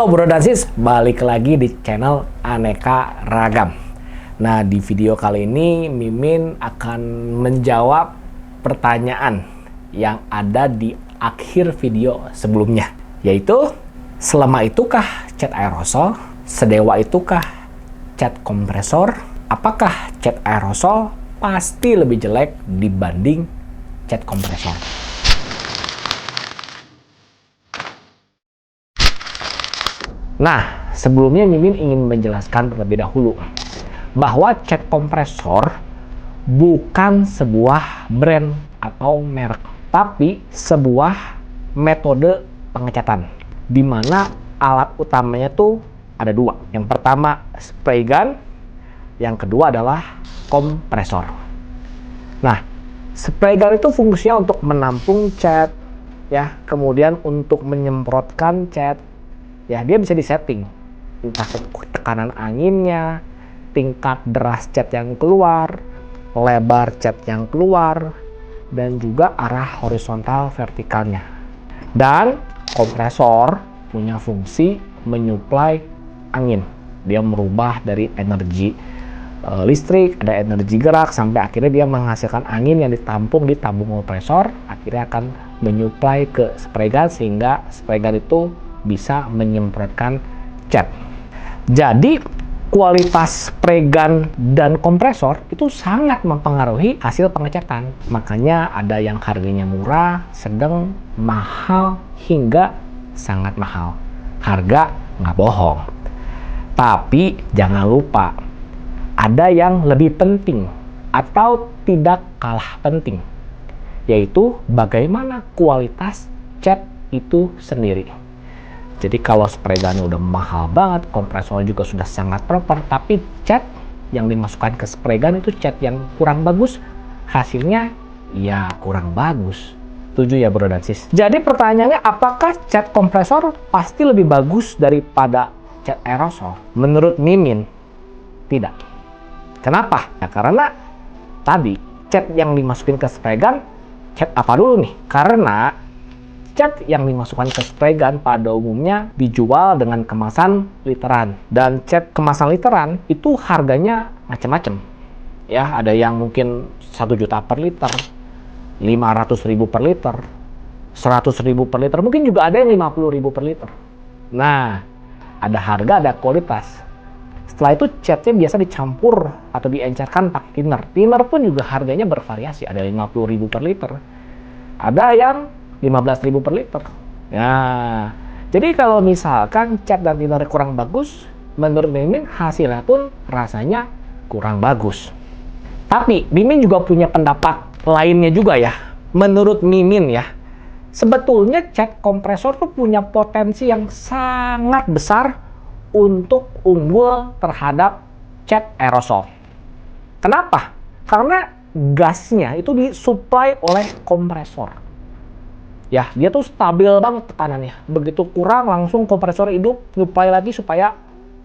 Halo bro dan sis, balik lagi di channel Aneka Ragam. Nah, di video kali ini Mimin akan menjawab pertanyaan yang ada di akhir video sebelumnya, yaitu selama itukah cat aerosol, sedewa itukah cat kompresor, apakah cat aerosol pasti lebih jelek dibanding cat kompresor. Nah, sebelumnya Mimin ingin menjelaskan terlebih dahulu bahwa cat kompresor bukan sebuah brand atau merek, tapi sebuah metode pengecatan, di mana alat utamanya tuh ada dua. Yang pertama spray gun, yang kedua adalah kompresor. Nah, spray gun itu fungsinya untuk menampung cat, ya, kemudian untuk menyemprotkan cat. Ya, dia bisa disetting, entah tekanan anginnya, tingkat deras cat yang keluar, lebar cat yang keluar, dan juga arah horizontal vertikalnya. Dan kompresor punya fungsi menyuplai angin. Dia merubah dari energi listrik, ada energi gerak, sampai akhirnya dia menghasilkan angin yang ditampung di tabung kompresor, akhirnya akan menyuplai ke spray gun, sehingga spray gun itu bisa menyemprotkan cat. Jadi kualitas spray gun dan kompresor itu sangat mempengaruhi hasil pengecatan. Makanya ada yang harganya murah, sedang, mahal, hingga sangat mahal. Harga nggak bohong. Tapi jangan lupa, ada yang lebih penting atau tidak kalah penting, yaitu bagaimana kualitas cat itu sendiri. Jadi kalau spray gun udah mahal banget, kompresor juga sudah sangat proper, tapi cat yang dimasukkan ke spray gun itu cat yang kurang bagus, hasilnya ya kurang bagus. Setuju ya bro dan sis? Jadi pertanyaannya, apakah cat kompresor pasti lebih bagus daripada cat aerosol? Menurut Mimin, tidak. Kenapa? Ya karena tadi cat yang dimasukin ke spray gun, cat apa dulu nih? Karena cat yang dimasukkan ke spray gun pada umumnya dijual dengan kemasan literan, dan cat kemasan literan itu harganya macam-macam. Ya, ada yang mungkin 1 juta per liter, 500.000 per liter, 100.000 per liter, mungkin juga ada yang 50.000 per liter. Nah, ada harga, ada kualitas. Setelah itu catnya biasa dicampur atau diencerkan pakai thinner. Thinner pun juga harganya bervariasi, ada 50.000 per liter, ada yang 15.000 per liter. Nah, jadi kalau misalkan cat dan thinner kurang bagus, menurut Mimin hasilnya pun rasanya kurang bagus. Tapi Mimin juga punya pendapat lainnya juga ya. Menurut Mimin ya, sebetulnya cat kompresor tuh punya potensi yang sangat besar untuk unggul terhadap cat aerosol. Kenapa? Karena gasnya itu disuplai oleh kompresor. Ya, dia tuh stabil banget tekanannya. Begitu kurang, langsung kompresor hidup, nyuplai lagi supaya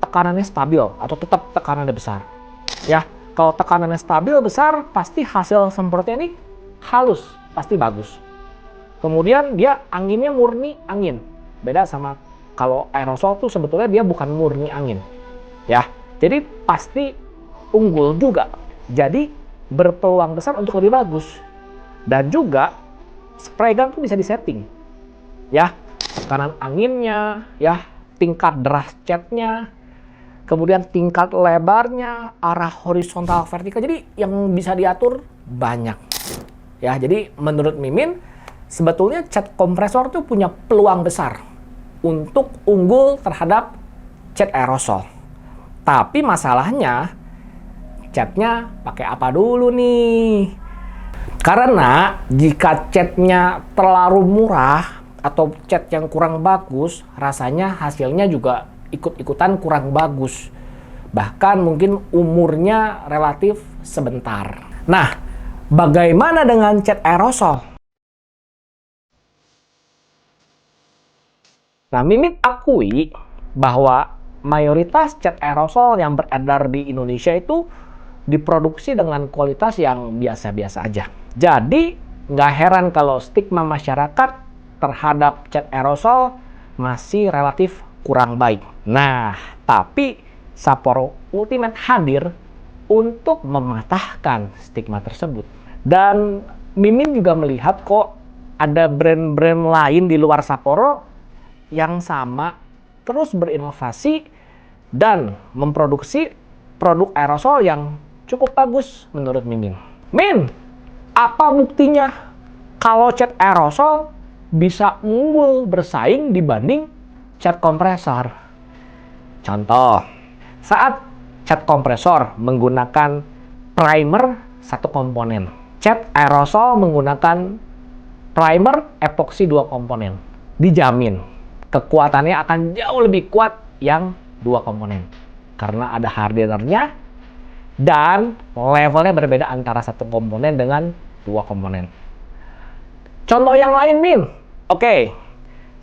tekanannya stabil atau tetap tekanannya besar. Ya, kalau tekanannya stabil besar, pasti hasil semprotnya ini halus, pasti bagus. Kemudian dia anginnya murni angin. Beda sama kalau aerosol tuh sebetulnya dia bukan murni angin. Ya, jadi pasti unggul juga. Jadi berpeluang besar untuk lebih bagus. Dan juga spray gun tuh bisa disetting, ya, tekanan anginnya, ya, tingkat deras catnya, kemudian tingkat lebarnya, arah horizontal vertikal, jadi yang bisa diatur banyak, ya. Jadi menurut Mimin, sebetulnya cat kompresor tuh punya peluang besar untuk unggul terhadap cat aerosol. Tapi masalahnya, catnya pakai apa dulu nih? Karena jika catnya terlalu murah atau cat yang kurang bagus, rasanya hasilnya juga ikut-ikutan kurang bagus. Bahkan mungkin umurnya relatif sebentar. Nah, bagaimana dengan cat aerosol? Nah, Mimin akui bahwa mayoritas cat aerosol yang beredar di Indonesia itu diproduksi dengan kualitas yang biasa-biasa aja. Jadi, nggak heran kalau stigma masyarakat terhadap cat aerosol masih relatif kurang baik. Nah, tapi Sapporo Ultimate hadir untuk mematahkan stigma tersebut. Dan Mimin juga melihat kok ada brand-brand lain di luar Sapporo yang sama terus berinovasi dan memproduksi produk aerosol yang cukup bagus menurut Mimin. Min, apa buktinya kalau cat aerosol bisa unggul bersaing dibanding cat kompresor? Contoh, saat cat kompresor menggunakan primer satu komponen, cat aerosol menggunakan primer epoksi 2 komponen. Dijamin kekuatannya akan jauh lebih kuat yang 2 komponen. Karena ada hardenernya dan levelnya berbeda antara satu komponen dengan 2 komponen. Contoh yang lain, Min. Oke,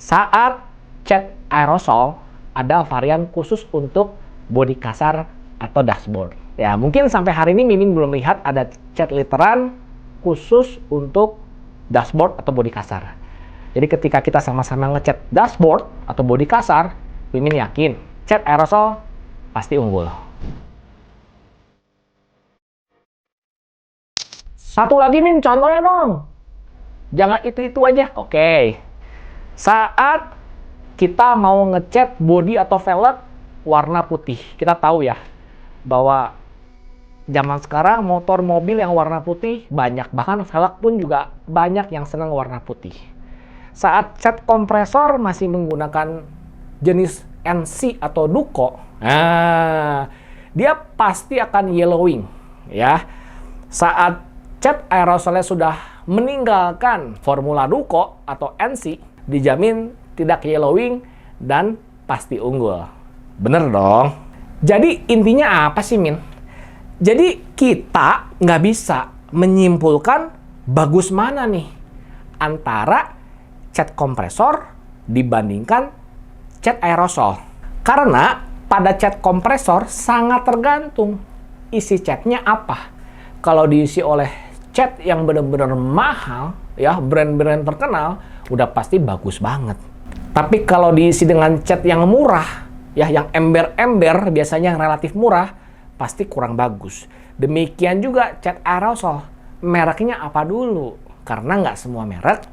saat cat aerosol ada varian khusus untuk bodi kasar atau dashboard. Ya, mungkin sampai hari ini Mimin belum lihat ada cat literan khusus untuk dashboard atau bodi kasar. Jadi ketika kita sama-sama ngecat dashboard atau bodi kasar, Mimin yakin cat aerosol pasti unggul. Satu lagi, Min, contohnya dong. Jangan itu-itu aja. Oke. Saat kita mau ngecat bodi atau velg warna putih, kita tahu ya bahwa zaman sekarang motor mobil yang warna putih banyak, bahkan velg pun juga banyak yang senang warna putih. Saat cat kompresor masih menggunakan jenis NC atau Duco, dia pasti akan yellowing, ya. Saat cat aerosolnya sudah meninggalkan formula Duco atau NC, dijamin tidak yellowing dan pasti unggul. Bener dong. Jadi intinya apa sih, Min? Jadi kita nggak bisa menyimpulkan bagus mana nih antara cat kompresor dibandingkan cat aerosol. Karena pada cat kompresor sangat tergantung isi catnya apa. Kalau diisi oleh cat yang benar-benar mahal, ya brand-brand terkenal, udah pasti bagus banget. Tapi kalau diisi dengan cat yang murah, ya yang ember-ember, biasanya yang relatif murah, pasti kurang bagus. Demikian juga cat aerosol. Mereknya apa dulu? Karena nggak semua merek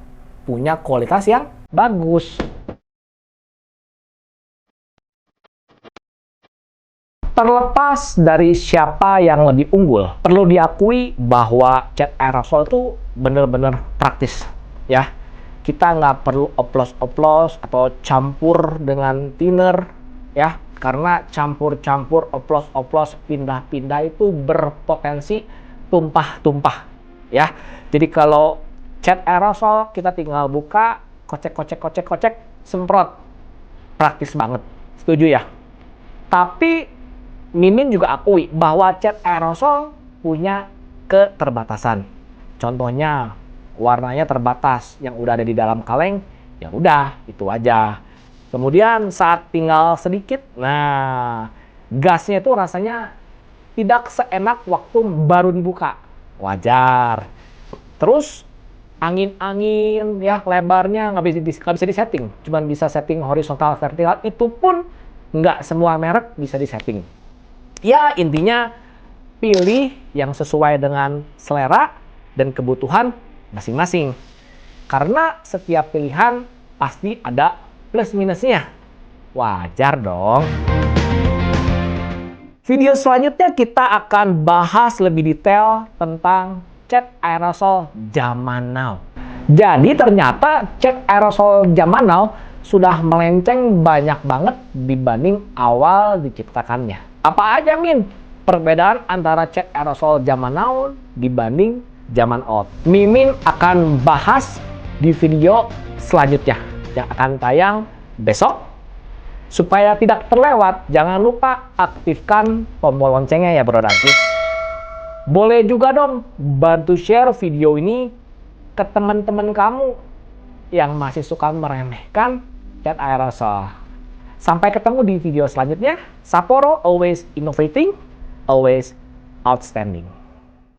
punya kualitas yang bagus. Terlepas dari siapa yang lebih unggul, perlu diakui bahwa cat aerosol itu benar-benar praktis, ya. Kita nggak perlu oplos-oplos atau campur dengan thinner, ya. Karena campur-campur, oplos-oplos, pindah-pindah itu berpotensi tumpah-tumpah, ya. Jadi kalau cat aerosol kita tinggal buka, kocek, semprot. Praktis banget. Setuju ya? Tapi Mimin juga akui bahwa cat aerosol punya keterbatasan. Contohnya, warnanya terbatas. Yang udah ada di dalam kaleng, ya udah, itu aja. Kemudian saat tinggal sedikit, nah gasnya itu rasanya tidak seenak waktu baru dibuka. Wajar. Terus angin-angin ya lebarnya nggak bisa disetting, cuma bisa setting horizontal vertikal, itu pun nggak semua merek bisa disetting. Ya intinya pilih yang sesuai dengan selera dan kebutuhan masing-masing, karena setiap pilihan pasti ada plus minusnya. Wajar dong. Video selanjutnya kita akan bahas lebih detail tentang cat aerosol zaman now. Jadi ternyata cat aerosol zaman now sudah melenceng banyak banget dibanding awal diciptakannya. Apa aja, Min, perbedaan antara cat aerosol zaman now dibanding zaman old? Mimin akan bahas di video selanjutnya yang akan tayang besok. Supaya tidak terlewat, jangan lupa aktifkan tombol loncengnya ya, Bro Daki. Boleh juga dong bantu share video ini ke teman-teman kamu yang masih suka meremehkan cat aerosol. Sampai ketemu di video selanjutnya. Sapporo always innovating, always outstanding.